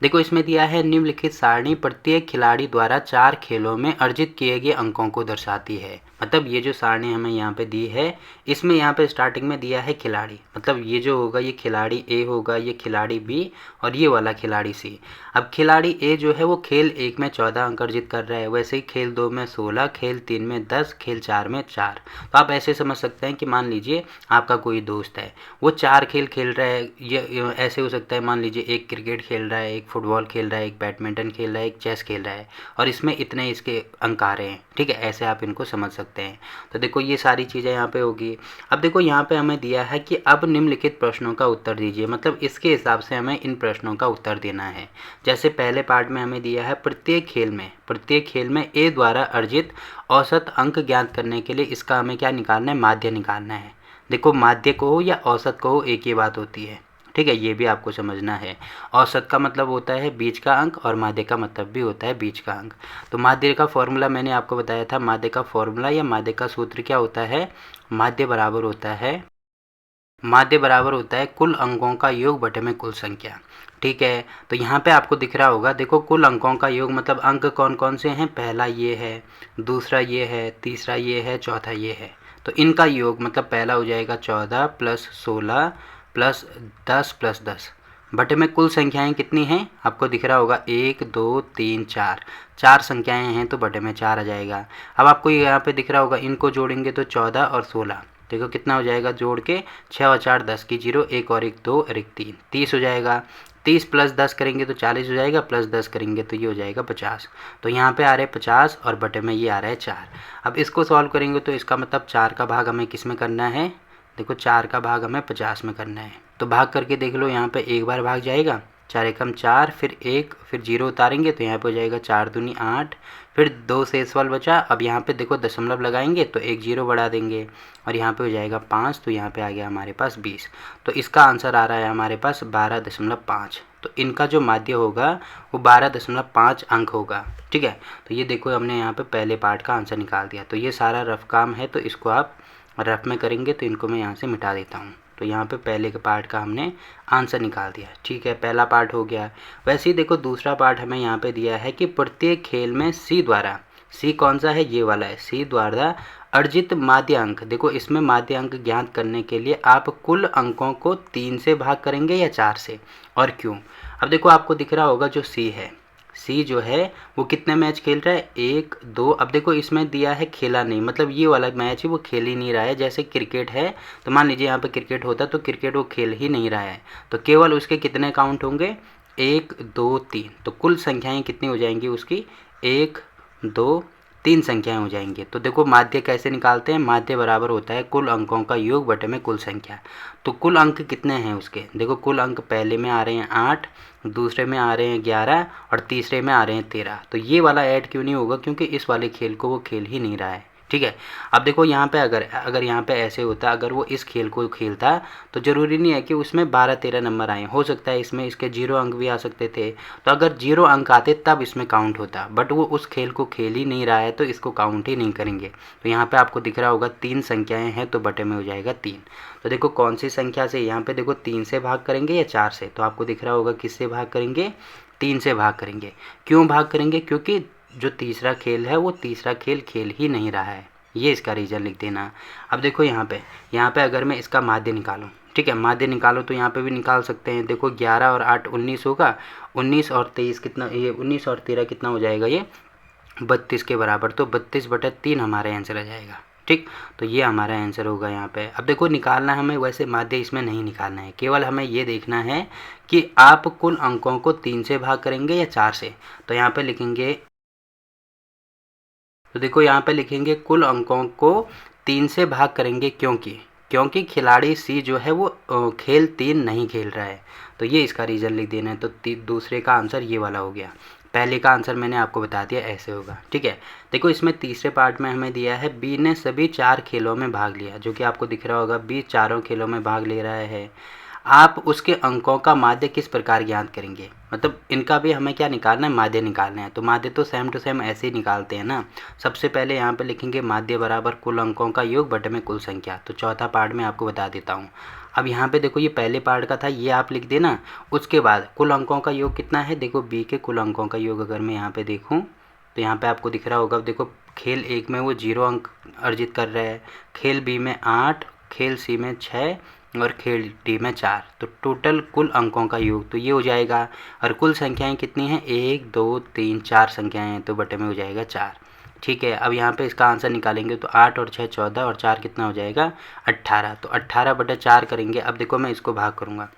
देखो इसमें दिया है निम्नलिखित सारणी प्रत्येक खिलाड़ी द्वारा 4 खेलों में अर्जित किए गए अंकों को दर्शाती है। मतलब ये जो सारणी हमें यहाँ पे दी है, इसमें यहाँ पे स्टार्टिंग में दिया है खिलाड़ी, मतलब ये जो होगा ये खिलाड़ी ए होगा, ये खिलाड़ी बी और ये वाला खिलाड़ी सी। अब खिलाड़ी ए जो है वो खेल 1 में 14 अंक अर्जित कर रहा है, वैसे ही खेल 2 में 16, खेल 3 में 10, खेल 4 में 4। तो आप ऐसे समझ सकते हैं कि मान लीजिए आपका कोई दोस्त है, वो 4 खेल खेल रहा है। ये ऐसे हो सकता है, मान लीजिए एक क्रिकेट खेल रहा है, एक फुटबॉल खेल रहा है, एक बैडमिंटन खेल रहा है, एक चेस खेल रहा है और इसमें इतने इसके अंक आ रहे हैं। ठीक है, ऐसे आप इनको समझ सकते हैं। तो देखो ये सारी चीज़ें यहाँ पे होगी। अब देखो यहाँ पे हमें दिया है कि अब निम्नलिखित प्रश्नों का उत्तर दीजिए, मतलब इसके हिसाब से हमें इन प्रश्नों का उत्तर देना है। जैसे पहले पार्ट में हमें दिया है प्रत्येक खेल में ए द्वारा अर्जित औसत अंक ज्ञात करने के लिए इसका हमें क्या निकालना है, माध्य निकालना है। देखो माध्य को हो या औसत को हो, एक ही बात होती है। ठीक है, ये भी आपको समझना है। औसत का मतलब होता है बीच का अंक और माध्य का मतलब भी होता है बीच का अंक। तो माध्य का फॉर्मूला मैंने आपको बताया था, माध्य का फॉर्मूला या माध्य का सूत्र क्या होता है, माध्य बराबर होता है कुल अंकों का योग बटे में कुल संख्या। ठीक है, तो यहाँ पे आपको दिख रहा होगा, देखो कुल अंकों का योग मतलब अंक कौन कौन से हैं, पहला ये है, दूसरा ये है, तीसरा ये है, चौथा ये है। तो इनका योग मतलब पहला हो जाएगा 14 प्लस 16 प्लस 10 प्लस 10 बटे में कुल संख्याएं कितनी हैं, आपको दिख रहा होगा 1 2 3 4, 4 संख्याएं हैं तो बटे में 4 आ जाएगा। अब आपको यहाँ पे दिख रहा होगा, इनको जोड़ेंगे तो 14 और 16, देखो कितना हो जाएगा, जोड़ के 6 और 4 10 की 0, 1 और 1 2 और 1 3, 30 हो जाएगा। 30 प्लस 10 करेंगे तो 40 हो जाएगा, प्लस 10 करेंगे तो ये हो जाएगा 50। तो यहाँ पे आ रहे 50 और बटे में ये आ रहा है 4। अब इसको सॉल्व करेंगे तो इसका मतलब 4 का भाग हमें किस में करना है, देखो 4 का भाग हमें 50 में करना है। तो भाग करके देख लो, यहाँ पे एक बार भाग जाएगा, 4 एकम 4, फिर 1, फिर 0 उतारेंगे तो यहाँ पे हो जाएगा 4 दूनी 8, फिर 2 शेषफल बचा। अब यहाँ पे देखो दशमलव लगाएंगे तो एक 0 बढ़ा देंगे और यहाँ पे हो जाएगा 5, तो यहाँ पे आ गया हमारे पास 20। तो इसका आंसर आ रहा है हमारे पास 12.5। तो इनका जो माध्य होगा वो 12.5 अंक होगा। ठीक है, तो ये देखो हमने यहाँ पे पहले पार्ट का आंसर निकाल दिया। तो ये सारा रफ काम है, तो इसको आप रफ में करेंगे, तो इनको मैं यहाँ से मिटा देता हूँ। तो यहाँ पे पहले के पार्ट का हमने आंसर निकाल दिया। ठीक है, पहला पार्ट हो गया। वैसे ही देखो दूसरा पार्ट हमें यहाँ पे दिया है कि प्रत्येक खेल में सी द्वारा, सी कौन सा है, ये वाला है, सी द्वारा अर्जित माध्य अंक। देखो इसमें माध्य अंक ज्ञात करने के लिए आप कुल अंकों को 3 से भाग करेंगे या 4 से, और क्यों। अब देखो आपको दिख रहा होगा जो सी है, सी जो है वो कितने मैच खेल रहा है, 1 2। अब देखो इसमें दिया है खेला नहीं, मतलब ये वाला मैच है वो खेल ही नहीं रहा है। जैसे क्रिकेट है तो मान लीजिए यहाँ पे क्रिकेट होता तो क्रिकेट वो खेल ही नहीं रहा है, तो केवल उसके कितने काउंट होंगे, 1 2 3। तो कुल संख्याएं कितनी हो जाएंगी उसकी, 1 2 3 संख्याएं हो जाएंगी। तो देखो माध्य कैसे निकालते हैं, माध्य बराबर होता है कुल अंकों का योग बटे में कुल संख्या। तो कुल अंक कितने हैं उसके, देखो कुल अंक पहले में आ रहे हैं 8, दूसरे में आ रहे हैं 11 और तीसरे में आ रहे हैं 13। तो ये वाला ऐड क्यों नहीं होगा, क्योंकि इस वाले खेल को वो खेल ही नहीं रहा है। ठीक है, अब देखो यहाँ पे अगर यहाँ पे ऐसे होता, अगर वो इस खेल को खेलता तो ज़रूरी नहीं है कि उसमें 12-13 नंबर आए, हो सकता है इसमें इसके 0 अंक भी आ सकते थे। तो अगर 0 अंक आते तब इसमें काउंट होता, बट वो उस खेल को खेल ही नहीं रहा है तो इसको काउंट ही नहीं करेंगे। तो यहाँ पे आपको दिख रहा होगा 3 संख्याएँ हैं तो बटे में हो जाएगा 3। तो देखो कौन सी संख्या से, यहाँ पे देखो 3 से भाग करेंगे या 4 से, तो आपको दिख रहा होगा किससे भाग करेंगे, 3 से भाग करेंगे। क्यों भाग करेंगे, क्योंकि जो तीसरा खेल है वो तीसरा खेल खेल ही नहीं रहा है, ये इसका रीज़न लिख देना। अब देखो यहाँ पे अगर मैं इसका माध्य निकालूँ, ठीक है, माध्य निकालो तो यहाँ पे भी निकाल सकते हैं। देखो 11 और 8 19 होगा, 19 और 23 कितना, ये 19 और 13 कितना हो जाएगा, ये 32 के बराबर। तो 32/3 हमारा आंसर आ जाएगा। ठीक, तो ये हमारा आंसर होगा यहाँ पे। अब देखो निकालना हमें वैसे माध्य इसमें नहीं निकालना है, केवल हमें ये देखना है कि आप कुल अंकों को 3 से भाग करेंगे या 4 से। तो यहाँ पे लिखेंगे, तो देखो यहाँ पे लिखेंगे कुल अंकों को 3 से भाग करेंगे, क्योंकि खिलाड़ी सी जो है वो खेल 3 नहीं खेल रहा है। तो ये इसका रीज़न लिख देना है। तो दूसरे का आंसर ये वाला हो गया, पहले का आंसर मैंने आपको बता दिया ऐसे होगा। ठीक है, देखो इसमें तीसरे पार्ट में हमें दिया है बी ने सभी 4 खेलों में भाग लिया, जो कि आपको दिख रहा होगा बी चारों खेलों में भाग ले रहा है। आप उसके अंकों का माध्य किस प्रकार ज्ञात करेंगे, मतलब इनका भी हमें क्या निकालना है, माध्य निकालना है। तो माध्य तो सेम टू सेम ऐसे ही निकालते हैं ना। सबसे पहले यहाँ पे लिखेंगे माध्य बराबर कुल अंकों का योग बटे में कुल संख्या। तो चौथा पार्ट में आपको बता देता हूँ। अब यहाँ पे देखो ये पहले पार्ट का था, ये आप लिख देना। उसके बाद कुल अंकों का योग कितना है, देखो बी के कुल अंकों का योग अगर मैं यहाँ पे देखूँ तो यहाँ पे आपको दिख रहा होगा, देखो खेल 1 में वो 0 अंक अर्जित कर रहे हैं, खेल बी में 8, खेल सी में 6 और खेल डी में 4। तो टोटल कुल अंकों का योग तो ये हो जाएगा। और कुल संख्याएं कितनी हैं, 1 2 3 4 संख्याएं हैं, तो बटे में हो जाएगा 4। ठीक है, अब यहाँ पे इसका आंसर निकालेंगे तो 8 और 6 14 और 4 कितना हो जाएगा 18। तो 18/4 करेंगे। अब देखो मैं इसको भाग करूँगा,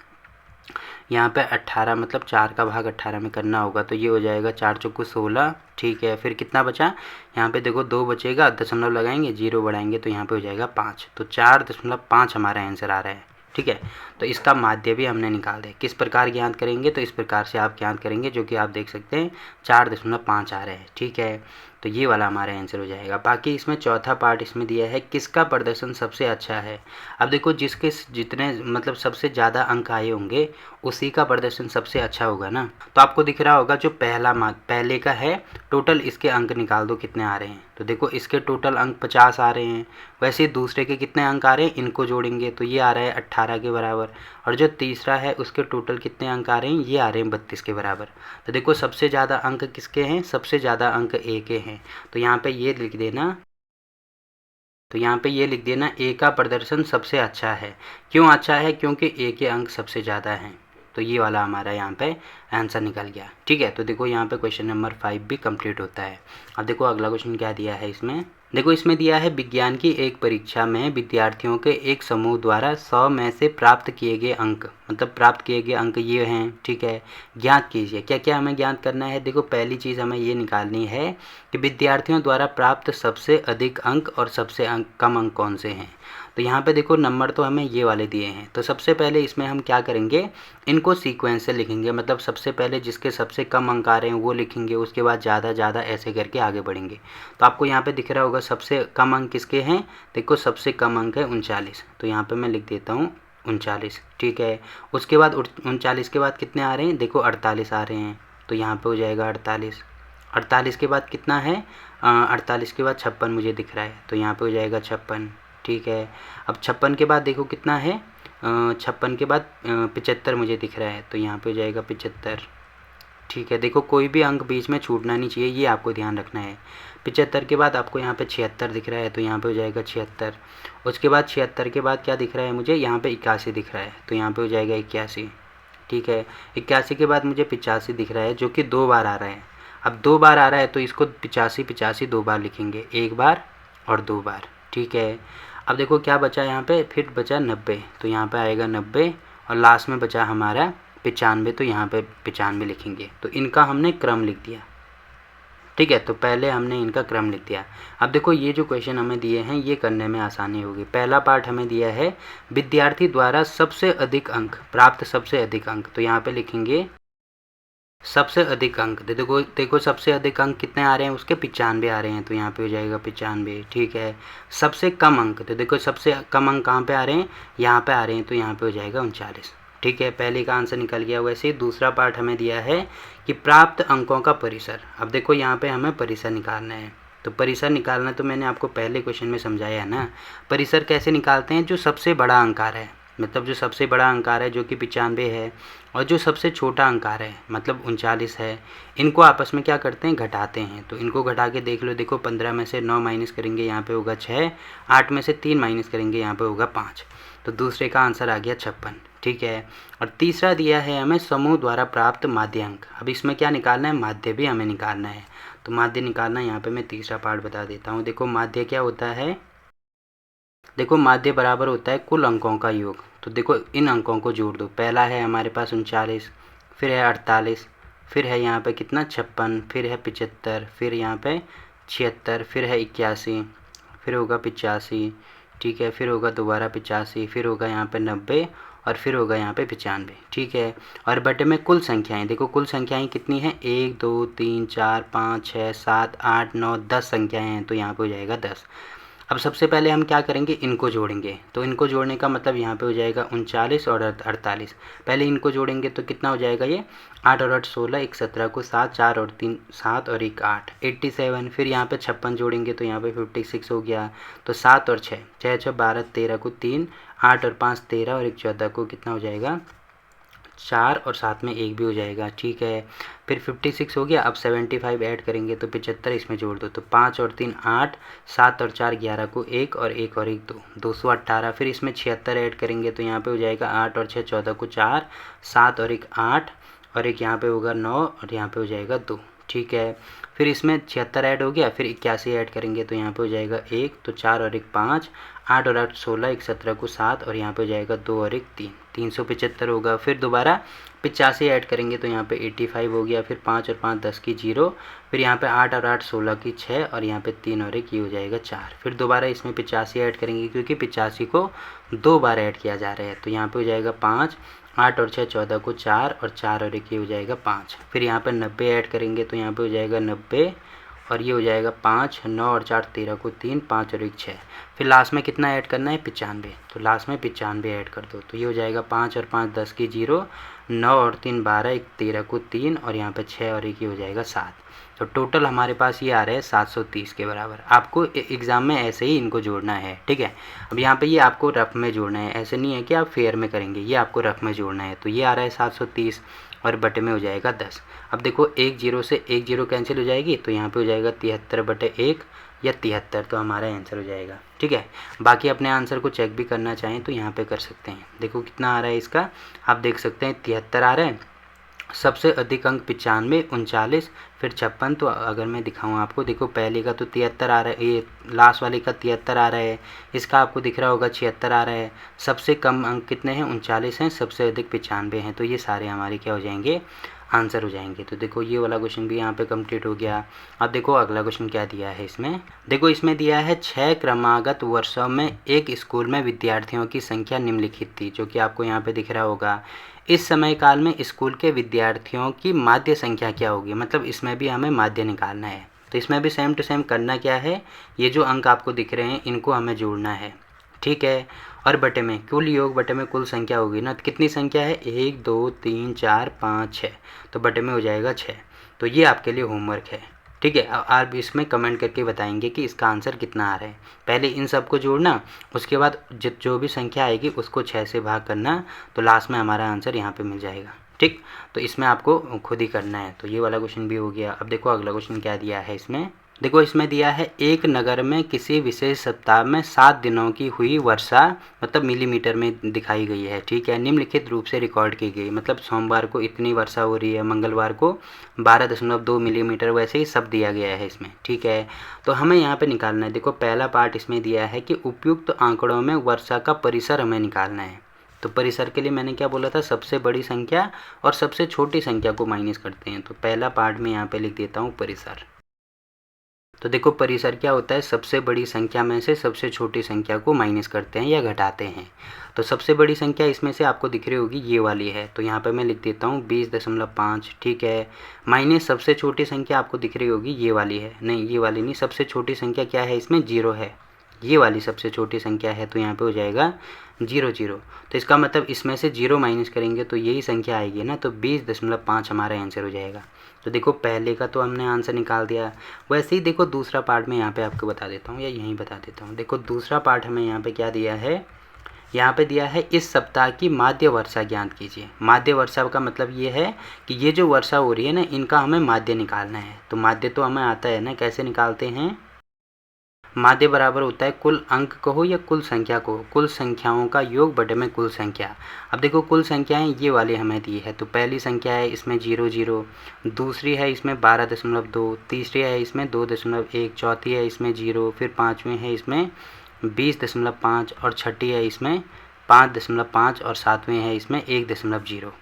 यहाँ पे 18 मतलब 4 का भाग 18 में करना होगा, तो ये हो जाएगा 4 चौको 16। ठीक है, फिर कितना बचा, यहाँ पे देखो 2 बचेगा, दशमलव लगाएंगे, 0 बढ़ाएंगे तो यहाँ पे हो जाएगा 5। तो 4.5 हमारा आंसर आ रहा है। ठीक है, तो इसका माध्य भी हमने निकाल दिया। किस प्रकार ज्ञात करेंगे, तो इस प्रकार से आप ज्ञात करेंगे, जो कि आप देख सकते हैं 4.5 आ रहे हैं। ठीक है, तो ये वाला हमारा आंसर हो जाएगा। बाकी इसमें चौथा पार्ट इसमें दिया है किसका प्रदर्शन सबसे अच्छा है। अब देखो जिसके जितने मतलब सबसे ज़्यादा अंक आए होंगे उसी का प्रदर्शन सबसे अच्छा होगा ना। तो आपको दिख रहा होगा जो पहले का है, टोटल इसके अंक निकाल दो कितने आ रहे हैं। तो देखो इसके टोटल अंक 50 आ रहे हैं, वैसे ही दूसरे के कितने अंक आ रहे हैं, इनको जोड़ेंगे तो ये आ रहा है 18 के बराबर। और जो तीसरा है उसके टोटल कितने अंक आ रहे हैं, ये आ रहे हैं 32 के बराबर। तो देखो सबसे ज़्यादा अंक किसके हैं, सबसे ज़्यादा अंक ए के हैं। तो यहाँ पे ये लिख देना, तो यहाँ पे ये लिख देना ए का प्रदर्शन सबसे अच्छा है। क्यों अच्छा है, क्योंकि ए के अंक सबसे ज़्यादा हैं। तो ये वाला हमारा यहाँ पे आंसर निकल गया। ठीक है, तो देखो यहाँ पे क्वेश्चन नंबर 5 भी कंप्लीट होता है। अब देखो अगला क्वेश्चन क्या दिया है इसमें, देखो इसमें दिया है विज्ञान की एक परीक्षा में विद्यार्थियों के एक समूह द्वारा 100 में से प्राप्त किए गए अंक, मतलब प्राप्त किए गए अंक ये हैं। ठीक है, ज्ञात कीजिए। क्या क्या हमें ज्ञात करना है, देखो पहली चीज़ हमें ये निकालनी है कि विद्यार्थियों द्वारा प्राप्त सबसे अधिक अंक और सबसे कम अंक कौन से हैं। तो यहाँ पे देखो नंबर तो हमें ये वाले दिए हैं, तो सबसे पहले इसमें हम क्या करेंगे, इनको सीक्वेंस से लिखेंगे। मतलब सबसे पहले जिसके सबसे कम अंक आ रहे हैं वो लिखेंगे, उसके बाद ज़्यादा ज़्यादा ऐसे करके आगे बढ़ेंगे। तो आपको यहाँ पे दिख रहा होगा सबसे कम अंक किसके हैं, देखो सबसे कम अंक है 39। तो यहाँ पे मैं लिख देता हूँ 39। ठीक है, उसके बाद 39 के बाद कितने आ रहे हैं, देखो 48 आ रहे हैं। तो यहाँ पे हो जाएगा 48। 48 के बाद कितना है, 48 के बाद 56 मुझे दिख रहा है, तो यहाँ पे हो जाएगा 56। ठीक है, अब 56 के बाद देखो कितना है, 56 के बाद 75 मुझे दिख रहा है, तो यहाँ पे हो जाएगा 75। ठीक है, देखो कोई भी अंक बीच में छूटना नहीं चाहिए, ये आपको ध्यान रखना है। 75 के बाद आपको यहाँ पे 76 दिख रहा है, तो यहाँ पे हो जाएगा 76। उसके बाद 76 के बाद क्या दिख रहा है मुझे, यहाँ पे 81 दिख रहा है, तो यहाँ पे हो जाएगा 81। ठीक है, 81 के बाद मुझे 85 दिख रहा है, जो कि 2 बार आ रहा है। अब 2 बार आ रहा है तो इसको 85 85 2 बार लिखेंगे, 1 बार और 2 बार। ठीक है, अब देखो क्या बचा यहाँ पे, फिर बचा 90, तो यहाँ पे आएगा 90। और लास्ट में बचा हमारा 95, तो यहाँ पे 95 लिखेंगे। तो इनका हमने क्रम लिख दिया। ठीक है, तो पहले हमने इनका क्रम लिख दिया। अब देखो ये जो क्वेश्चन हमें दिए हैं ये करने में आसानी होगी। पहला पार्ट हमें दिया है विद्यार्थी द्वारा सबसे अधिक अंक प्राप्त, सबसे अधिक अंक, तो यहाँ पे लिखेंगे सबसे अधिक अंक। देखो देखो सबसे अधिक अंक कितने आ रहे हैं उसके, 95 आ रहे हैं, तो यहाँ पे हो जाएगा 95। ठीक है, सबसे कम अंक, तो देखो सबसे कम अंक कहाँ पे आ रहे हैं, यहाँ पे आ रहे हैं, तो यहाँ पे हो जाएगा 39। ठीक है, पहले का आंसर निकल गया। वैसे ही दूसरा पार्ट हमें दिया है कि प्राप्त अंकों का परिसर। अब देखो यहाँ पे हमें परिसर निकालना है, तो परिसर निकालना तो मैंने आपको पहले क्वेश्चन में समझाया है ना। परिसर कैसे निकालते हैं, जो सबसे बड़ा अंक आ रहा है, मतलब जो सबसे बड़ा अंक आ रहा है जो कि 95 है, और जो सबसे छोटा अंक आ रहा है मतलब 39 है, इनको आपस में क्या करते हैं, घटाते हैं। तो इनको घटा के देख लो, देखो 15 में से 9 माइनस करेंगे, यहाँ पे होगा 6, 8 में से 3 माइनस करेंगे, यहाँ पे होगा 5। तो दूसरे का आंसर आ गया 56। ठीक है, और तीसरा दिया है हमें समूह द्वारा प्राप्त माध्य अंक। अब इसमें क्या निकालना है, माध्य भी हमें निकालना है। तो माध्य निकालना, यहाँ पे मैं तीसरा पार्ट बता देता हूँ। देखो माध्य क्या होता है, देखो माध्य बराबर होता है कुल अंकों का योग। तो देखो इन अंकों को जोड़ दो, पहला है हमारे पास 39, फिर है 48, फिर है यहाँ पे कितना 56, फिर है 75, फिर यहाँ पे 76, फिर है 81, फिर होगा 85। ठीक है, फिर होगा दोबारा 85, फिर होगा यहाँ पे 90, और फिर होगा यहाँ पे 95। ठीक है, और बटे में कुल संख्याएं, देखो कुल संख्याएं कितनी हैं, 1 2 3 4 5 6 7 8 9 10 संख्याएं हैं, तो यहाँ पे हो जाएगा 10। अब सबसे पहले हम क्या करेंगे, इनको जोड़ेंगे। तो इनको जोड़ने का मतलब यहाँ पे हो जाएगा 39 और 48। पहले इनको जोड़ेंगे तो कितना हो जाएगा, ये 8 और 8 16, 1 17 को 7, 4 और 3 7 और 1 8, 87। फिर यहाँ पे 56 जोड़ेंगे तो यहाँ पे 56 हो गया। तो 7 और 6, 6 6 12, 13 को 3, 8 और 5 13 और 1 14 को कितना हो जाएगा 4 और साथ में 1 भी हो जाएगा। ठीक है, फिर 56 हो गया। अब 75 ऐड करेंगे तो 75 इसमें जोड़ दो, तो 5 और 3 8, 7 और 4 11 को 1 और 1 और 1 2, 218। फिर इसमें 76 ऐड करेंगे तो यहाँ पे हो जाएगा 8 और 6 14 को 4, 7 और 1 8 और एक यहाँ पे होगा 9 और यहाँ पे हो जाएगा 2। ठीक है, फिर इसमें 76 ऐड हो गया। फिर 81 ऐड करेंगे तो यहाँ पे हो जाएगा 1, तो 4 और 1 5, 8 और 8 16, 1 17 को 7 और यहाँ पे हो जाएगा 2 और 1 3, 375 होगा। फिर दोबारा 85 ऐड करेंगे तो यहाँ पे 85 हो गया। फिर 5 और 5 10 की 0, फिर यहाँ पे 8 और 8 16 की 6 और यहाँ पे 3 और 1 ये हो जाएगा 4। फिर दोबारा इसमें 85 ऐड करेंगे क्योंकि 85 को 2 बार ऐड किया जा रहा है, तो यहाँ पे हो जाएगा 5, 8 और 6 14 को 4 और 4 और 1 ये हो जाएगा 5। फिर यहाँ पर 90 ऐड करेंगे तो यहाँ पे हो जाएगा 90 और ये हो जाएगा 5, 9 और 4 13 को 3, 5 और 1 6। फिर लास्ट में कितना ऐड करना है 95, तो लास्ट में 95 ऐड कर दो, तो ये हो जाएगा 5 और 5 10 की 0, 9 और 3 12, 1 13 को 3 और यहाँ पे 6 और 1 ये हो जाएगा 7। तो टोटल हमारे पास ये आ रहा है 730 के बराबर। आपको एग्ज़ाम में ऐसे ही इनको जोड़ना है। ठीक है, अब यहाँ पे ये आपको रफ में जोड़ना है, ऐसे नहीं है कि आप फेयर में करेंगे, ये आपको रफ में जोड़ना है। तो ये आ रहा है 730 और बटे में हो जाएगा 10। अब देखो एक जीरो से एक जीरो कैंसिल हो जाएगी, तो यहाँ पे हो जाएगा 73/1 या 73, तो हमारा आंसर हो जाएगा। ठीक है, बाकी अपने आंसर को चेक भी करना चाहें तो यहाँ पे कर सकते हैं। देखो कितना आ रहा है इसका, आप देख सकते हैं 73 आ रहा है। सबसे अधिक अंक 95, 39, फिर 56। तो अगर मैं दिखाऊं आपको, देखो पहले का तो 73 आ रहा है, ये लास्ट वाले का 73 आ रहा है, इसका आपको दिख रहा होगा 76 आ रहा है। सबसे कम अंक कितने हैं 39 हैं, सबसे अधिक 95 हैं। तो ये सारे हमारे क्या हो जाएंगे, आंसर हो जाएंगे। तो देखो ये वाला क्वेश्चन भी यहाँ पे कंप्लीट हो गया। अब देखो अगला क्वेश्चन क्या दिया है इसमें, देखो इसमें दिया है 6 क्रमागत वर्षों में एक स्कूल में विद्यार्थियों की संख्या निम्नलिखित थी, जो कि आपको यहाँ पे दिख रहा होगा। इस समय काल में स्कूल के विद्यार्थियों की माध्य संख्या क्या होगी, मतलब इसमें भी हमें माध्य निकालना है। तो इसमें भी सेम टू सेम करना क्या है, ये जो अंक आपको दिख रहे हैं इनको हमें जोड़ना है। ठीक है, और बटे में कुल योग बटे में कुल संख्या होगी ना, तो कितनी संख्या है 1 2 3 4 5 6, तो बटे में हो जाएगा 6। तो ये आपके लिए होमवर्क है। ठीक है, आप इसमें कमेंट करके बताएंगे कि इसका आंसर कितना आ रहा है। पहले इन सबको जोड़ना, उसके बाद जो भी संख्या आएगी उसको 6 से भाग करना, तो लास्ट में हमारा आंसर यहाँ पे मिल जाएगा। ठीक, तो इसमें आपको खुद ही करना है। तो ये वाला क्वेश्चन भी हो गया। अब देखो अगला क्वेश्चन क्या दिया है इसमें, देखो इसमें दिया है एक नगर में किसी विशेष सप्ताह में 7 दिनों की हुई वर्षा, मतलब मिलीमीटर में दिखाई गई है। ठीक है, निम्नलिखित रूप से रिकॉर्ड की गई, मतलब सोमवार को इतनी वर्षा हो रही है, मंगलवार को 12.2 मिलीमीटर, वैसे ही सब दिया गया है इसमें। ठीक है, तो हमें यहाँ पे निकालना है। देखो पहला पार्ट इसमें दिया है कि उपयुक्त आंकड़ों में वर्षा का परिसर हमें निकालना है। तो परिसर के लिए मैंने क्या बोला था, सबसे बड़ी संख्या और सबसे छोटी संख्या को माइनस करते हैं। तो पहला पार्ट में यहाँ पे लिख देता हूँ परिसर। तो देखो परिसर क्या होता है, सबसे बड़ी संख्या में से सबसे छोटी संख्या को माइनस करते हैं या घटाते हैं। तो सबसे बड़ी संख्या इसमें से आपको दिख रही होगी ये वाली है, तो यहाँ पे मैं लिख देता हूँ 20.5। ठीक है, माइनस सबसे छोटी संख्या आपको दिख रही होगी ये वाली है, नहीं ये वाली नहीं, सबसे छोटी संख्या क्या है इसमें 0 है, ये वाली सबसे छोटी संख्या है, तो यहाँ पे हो जाएगा 0 0। तो इसका मतलब इसमें से 0 माइनस करेंगे तो यही संख्या आएगी ना, तो 20.5 हमारा आंसर हो जाएगा। तो देखो पहले का तो हमने आंसर निकाल दिया। वैसे ही देखो दूसरा पार्ट में यहाँ पे आपको बता देता हूँ या यहीं बता देता हूँ। देखो दूसरा पार्ट हमें यहाँ पे क्या दिया है, यहाँ पे दिया है इस सप्ताह की माध्य वर्षा ज्ञात कीजिए। माध्य वर्षा का मतलब ये है कि ये जो वर्षा हो रही है ना, इनका हमें माध्य निकालना है। तो माध्य तो हमें आता है ना, कैसे निकालते हैं, माध्य बराबर होता है कुल अंक कहो या कुल संख्या को, कुल संख्याओं का योग बटे में कुल संख्या। अब देखो कुल संख्याएं ये वाली हमें दी है, तो पहली संख्या है इसमें 0 0, दूसरी है इसमें 12.2, तीसरी है इसमें 2.1, चौथी है इसमें 0, फिर पाँचवीं है इसमें 20.5 और छठी है इसमें 5.5 और सातवीं है इसमें 1.0।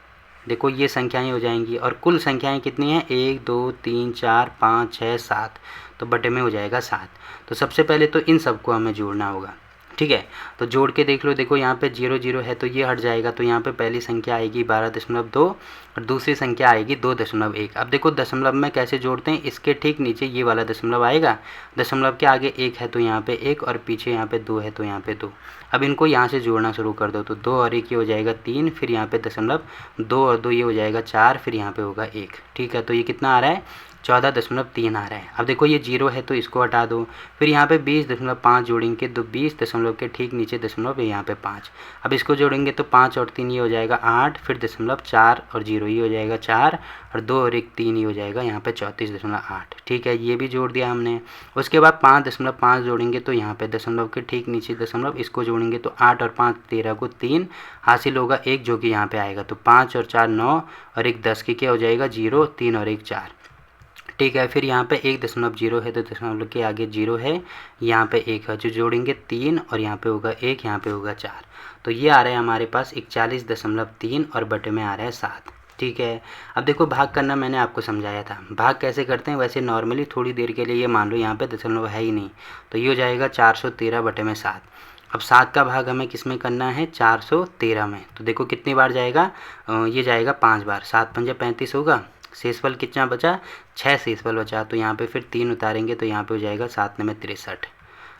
देखो ये संख्याएं हो जाएंगी और कुल संख्याएं कितनी हैं 1 2 3 4 5 6 7, तो बटे में हो जाएगा 7। तो सबसे पहले तो इन सबको हमें जोड़ना होगा। ठीक है। तो जोड़ के देख लो, देखो यहाँ पे 0 0 है तो ये हट जाएगा, तो यहाँ पे पहली संख्या आएगी 12.2 और दूसरी संख्या आएगी 2.1। अब देखो दशमलव में कैसे जोड़ते हैं, इसके ठीक नीचे ये वाला दशमलव आएगा, दशमलव के आगे 1 है तो यहाँ पे 1 और पीछे यहाँ पे 2 है तो यहाँ पे 2। अब इनको यहाँ से जोड़ना शुरू कर दो, तो 2 और 1 ये हो जाएगा 3, फिर यहाँ पे दशमलव 2 और 2 ये हो जाएगा 4, फिर यहाँ पे होगा 1। ठीक है, तो ये कितना आ रहा है, 14.3 आ रहा है। अब देखो ये 0 है तो इसको हटा दो, फिर यहाँ पे 20.5 जोड़ेंगे तो 20 दशमलव के ठीक नीचे दशमलव यहाँ पे 5। अब इसको जोड़ेंगे तो 5 और 3 ये हो जाएगा 8, फिर दशमलव 4 और 0 ये हो जाएगा 4 और 2 और 1 3 ये हो जाएगा यहाँ पे 34.8। ठीक है, ये भी जोड़ दिया हमने। उसके बाद 5.5 जोड़ेंगे तो यहाँ पे दशमलव के ठीक नीचे दशमलव, इसको जोड़ेंगे तो 8 और 5 13 को 3 हासिल होगा 1 जो कि यहाँ पे आएगा, तो 5 और 4 9 और 1 10 की क्या हो जाएगा 0, 3 और 1 4। ठीक है, फिर यहाँ पे 1.0 है तो दशमलव के आगे 0 है, यहाँ पे 1 है जो जोड़ेंगे 3 और यहाँ पे होगा 1, यहाँ पे होगा 4। तो ये आ रहा है हमारे पास 41.3 और बटे में आ रहा है 7। ठीक है, अब देखो भाग करना मैंने आपको समझाया था, भाग कैसे करते हैं। वैसे नॉर्मली थोड़ी देर के लिए ये मान लो यहाँ पे दशमलव है ही नहीं, तो ये हो जाएगा 413 बटे में 7। अब 7 का भाग हमें किस में करना है, 413 में। तो देखो कितनी बार जाएगा, ये जाएगा 5 बार, 7 पंजे 35 होगा, शेषफल कितना बचा, 6 शेषफल बचा, तो यहाँ पे फिर 3 उतारेंगे तो यहाँ पे हो जाएगा 7 में 63।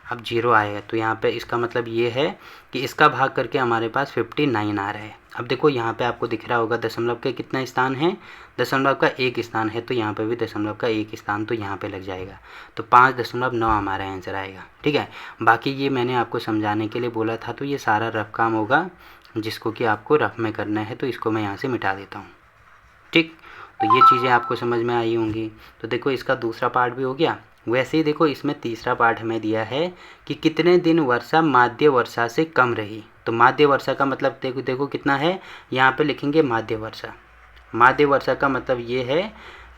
अब 0 आएगा तो यहाँ पे इसका मतलब ये है कि इसका भाग करके हमारे पास 59 आ रहा है। अब देखो यहाँ पे आपको दिख रहा होगा दशमलव के कितना स्थान है, दशमलव का 1 स्थान है, तो यहाँ पे भी दशमलव का 1 स्थान तो यहाँ पे लग जाएगा, तो 5.9 हमारा आंसर आएगा। ठीक है, बाकी ये मैंने आपको समझाने के लिए बोला था, तो ये सारा रफ काम होगा जिसको कि आपको रफ में करना है, तो इसको मैं यहाँ से मिटा देता हूँ। ठीक, तो ये चीज़ें आपको समझ में आई होंगी। तो देखो इसका दूसरा पार्ट भी हो गया। वैसे ही देखो इसमें तीसरा पार्ट हमें दिया है कि कितने दिन वर्षा माध्य वर्षा से कम रही। तो माध्य वर्षा का मतलब देखो कितना है, यहाँ पे लिखेंगे माध्य वर्षा। माध्य वर्षा का मतलब ये है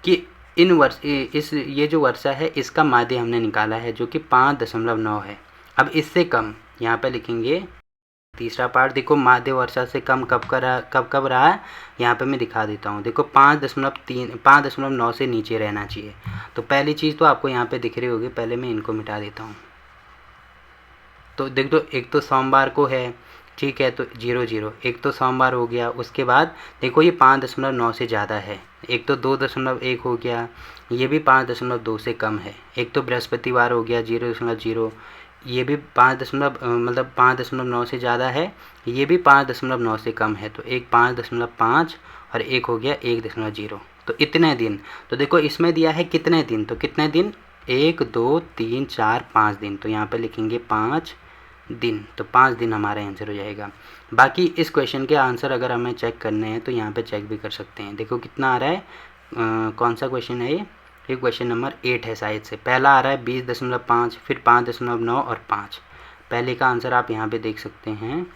कि ये जो वर्षा है इसका माध्य हमने निकाला है जो कि 5.9 है। अब इससे कम यहाँ पे लिखेंगे तीसरा पार्ट। देखो माध्य वर्षा से कम कब रहा है, यहाँ पे मैं दिखा देता हूँ। देखो 5.9 से नीचे रहना चाहिए। तो पहली चीज़ तो आपको यहाँ पे दिख रही होगी, पहले मैं इनको मिटा देता हूँ। तो देख दो, एक तो सोमवार को है, ठीक है, तो 0 0 एक तो सोमवार हो गया। उसके बाद देखो ये 5.9 से ज़्यादा है, एक तो 2.1 हो गया, ये भी 5.2 से कम है। एक तो बृहस्पतिवार हो गया 0.0, ये भी 5.9 से ज़्यादा है, ये भी 5.9 से कम है, तो एक 5.5 और एक हो गया 1.0। तो इतने दिन। तो देखो इसमें दिया है कितने दिन, तो कितने दिन, 1 2 3 4 5 दिन, तो यहाँ पे लिखेंगे 5 दिन, तो 5 दिन हमारा आंसर हो जाएगा। बाकी इस क्वेश्चन के आंसर अगर हमें चेक करने हैं तो यहाँ पे चेक भी कर सकते हैं। देखो कितना आ रहा है, कौन सा क्वेश्चन है ये क्वेश्चन नंबर 8 है शायद से। पहला आ रहा है 20.5, फिर 5.9 और 5। पहले का आंसर आप यहाँ पे देख सकते हैं,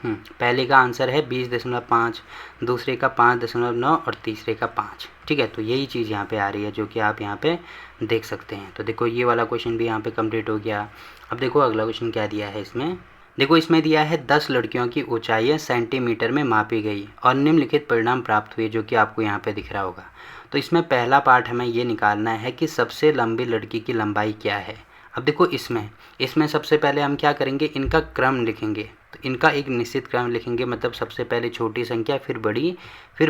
पहले का आंसर है 20.5, दूसरे का 5.9 और तीसरे का 5। ठीक है, तो यही चीज़ यहाँ पे आ रही है जो कि आप यहाँ पे देख सकते हैं। तो देखो ये वाला क्वेश्चन भी यहाँ पे कंप्लीट हो गया। अब देखो अगला क्वेश्चन क्या दिया है इसमें। देखो इसमें दिया है 10 लड़कियों की ऊंचाई सेंटीमीटर में मापी गई और निम्नलिखित परिणाम प्राप्त हुए, जो कि आपको यहाँ पे दिख रहा होगा। तो इसमें पहला पार्ट हमें ये निकालना है कि सबसे लंबी लड़की की लंबाई क्या है। अब देखो इसमें सबसे पहले हम क्या करेंगे, इनका क्रम लिखेंगे। तो इनका एक निश्चित क्रम लिखेंगे, मतलब सबसे पहले छोटी संख्या फिर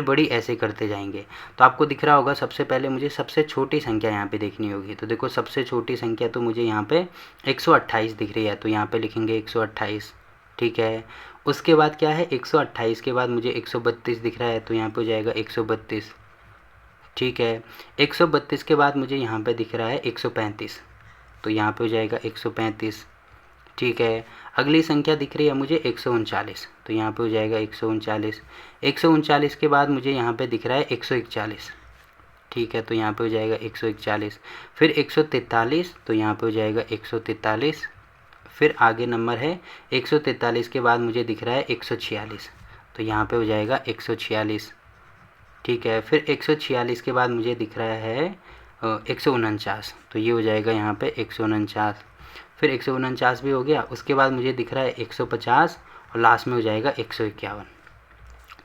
बड़ी ऐसे करते जाएंगे। तो आपको दिख रहा होगा सबसे पहले मुझे सबसे छोटी संख्या यहाँ पे देखनी होगी। तो देखो सबसे छोटी संख्या तो मुझे यहाँ पे 128 दिख रही है, तो यहाँ पे लिखेंगे 128। ठीक है, उसके बाद क्या है, 128 के बाद मुझे 132 दिख रहा है, तो यहाँ पे हो जाएगा 132। ठीक है, 132 के बाद मुझे यहाँ पे दिख रहा है 135, तो यहाँ पे हो जाएगा 135। ठीक है, अगली संख्या दिख रही है मुझे 139, तो यहाँ पे हो जाएगा 139। 139 के बाद मुझे यहाँ पे दिख रहा है 141। ठीक है, तो यहाँ पे हो जाएगा 141। फिर 143, तो यहाँ पे हो जाएगा 143। फिर आगे नंबर है 143 के बाद मुझे दिख रहा है 146, तो यहाँ पे हो जाएगा 146। ठीक है, फिर 146 के बाद मुझे दिख रहा है 149, तो ये हो जाएगा यहाँ पे 149। फिर 149 भी हो गया। उसके बाद मुझे दिख रहा है 150 और लास्ट में हो जाएगा 151,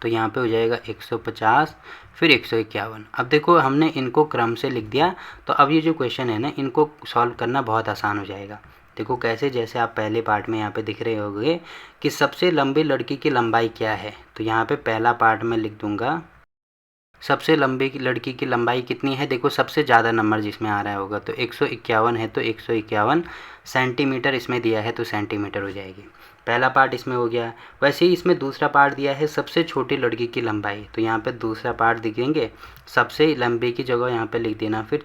तो यहाँ पे हो जाएगा 150 फिर 151। अब देखो हमने इनको क्रम से लिख दिया, तो अब ये जो क्वेश्चन है ना, इनको सॉल्व करना बहुत आसान हो जाएगा। देखो कैसे, जैसे आप पहले पार्ट में यहाँ पे दिख रहे होंगे कि सबसे लंबी लड़की की लंबाई क्या है। तो यहाँ पे पहला पार्ट में लिख दूंगा सबसे लंबी लड़की की लंबाई कितनी है। देखो सबसे ज़्यादा नंबर जिसमें आ रहा होगा तो 151 है, तो 151 सेंटीमीटर इसमें दिया है तो सेंटीमीटर हो जाएगी। पहला पार्ट इसमें हो गया। वैसे ही इसमें दूसरा पार्ट दिया है सबसे छोटी लड़की की लंबाई, तो यहाँ पे दूसरा पार्ट दिखेंगे, सबसे लंबी की जगह यहाँ पे लिख देना फिर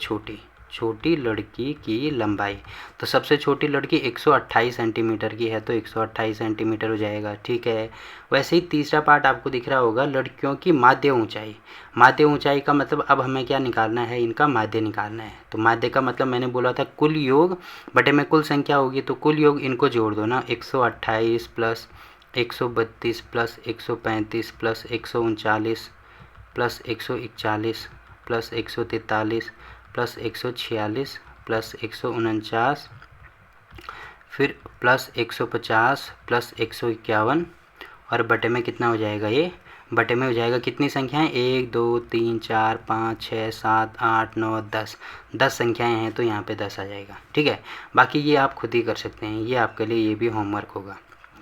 छोटी लड़की की लंबाई। तो सबसे छोटी लड़की 128 सेंटीमीटर की है तो 128 सेंटीमीटर हो जाएगा, ठीक है। वैसे ही तीसरा पार्ट आपको दिख रहा होगा लड़कियों की माध्य ऊंचाई। माध्य ऊंचाई का मतलब अब हमें क्या निकालना है, इनका माध्य निकालना है। तो माध्य का मतलब मैंने बोला था कुल योग बटे में कुल संख्या होगी, तो कुल योग इनको जोड़ दो ना, 128 plus 132 plus 135 plus 139 plus 141 plus 143 plus 146 plus 149 फिर प्लस 150 प्लस 151 और बटे में कितना हो जाएगा, ये बटे में हो जाएगा कितनी संख्याएं, 1 2 3 4 5 6 7 8 9 10 10 संख्याएं हैं तो यहाँ पे 10 आ जाएगा, ठीक है। बाकी ये आप खुद ही कर सकते हैं, ये आपके लिए ये भी होमवर्क होगा,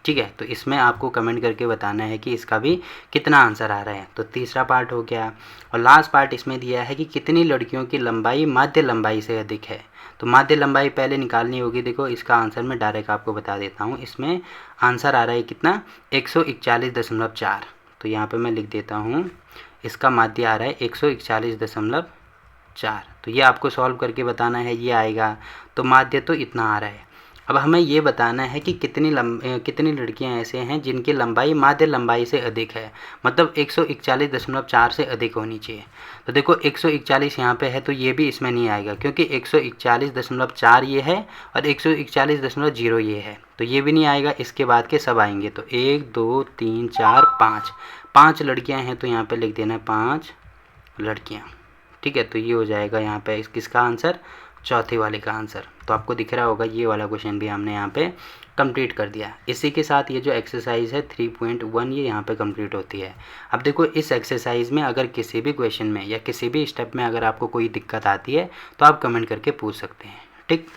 ठीक है। तो इसमें आपको कमेंट करके बताना है कि इसका भी कितना आंसर आ रहा है। तो तीसरा पार्ट हो गया। और लास्ट पार्ट इसमें दिया है कि कितनी लड़कियों की लंबाई माध्य लंबाई से अधिक है। तो माध्य लंबाई पहले निकालनी होगी। देखो इसका आंसर मैं डायरेक्ट आपको बता देता हूँ। इसमें आंसर आ रहा है कितना, 141.4। तो यहाँ पर मैं लिख देता हूँ, इसका माध्य आ रहा है 141.4। तो ये आपको सॉल्व करके बताना है, ये आएगा। तो माध्य तो इतना आ रहा है। अब हमें ये बताना है कि कितनी लड़कियां ऐसे हैं जिनकी लंबाई माध्य लंबाई से अधिक है, मतलब 141.4 से अधिक होनी चाहिए। तो देखो 141 यहाँ पे है तो ये भी इसमें नहीं आएगा, क्योंकि 141.4 ये है और 141.0 ये है, तो ये भी नहीं आएगा। इसके बाद के सब आएंगे। तो 1 2 3 4 5 लड़कियाँ हैं तो यहाँ पर लिख देना 5 लड़कियाँ, ठीक है। तो ये हो जाएगा यहाँ पे किसका आंसर, चौथे वाले का आंसर। तो आपको दिख रहा होगा ये वाला क्वेश्चन भी हमने यहाँ पे कंप्लीट कर दिया। इसी के साथ ये जो एक्सरसाइज है 3.1 ये यहाँ पे कंप्लीट होती है। अब देखो इस एक्सरसाइज में अगर किसी भी क्वेश्चन में या किसी भी स्टेप में अगर आपको कोई दिक्कत आती है तो आप कमेंट करके पूछ सकते हैं, ठीक।